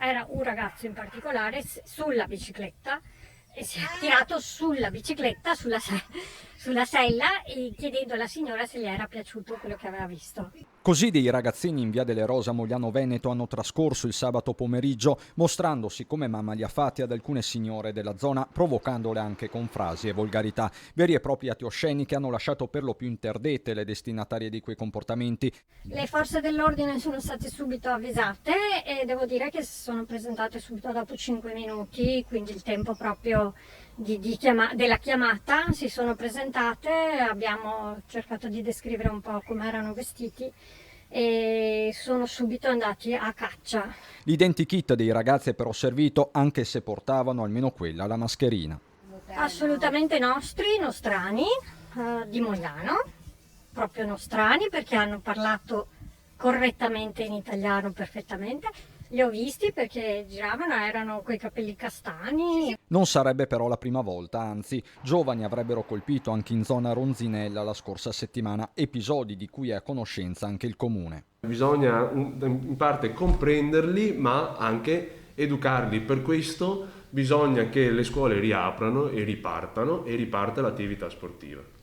era un ragazzo in particolare sulla bicicletta e si è tirato sulla bicicletta, sulla sella, e chiedendo alla signora se gli era piaciuto quello che aveva visto. Così dei ragazzini in via delle Rose a Mogliano Veneto hanno trascorso il sabato pomeriggio mostrandosi come mamma li affatti ad alcune signore della zona, provocandole anche con frasi e volgarità. Veri e propri atti osceni che hanno lasciato per lo più interdette le destinatarie di quei comportamenti. Le forze dell'ordine sono state subito avvisate e devo dire che si sono presentate subito dopo 5 minuti, quindi il tempo proprio della chiamata. Si sono presentate, abbiamo cercato di descrivere un po' come erano vestiti e sono subito andati a caccia. L'identikit dei ragazzi è però servito anche se portavano almeno quella, la mascherina. Assolutamente nostri, nostrani, di Mogliano, proprio nostrani, perché hanno parlato correttamente in italiano perfettamente. Li ho visti perché giravano, erano coi capelli castani. Non sarebbe però la prima volta, anzi, giovani avrebbero colpito anche in zona Ronzinella la scorsa settimana, episodi di cui è a conoscenza anche il comune. Bisogna in parte comprenderli, ma anche educarli. Per questo bisogna che le scuole riaprano e riparta l'attività sportiva.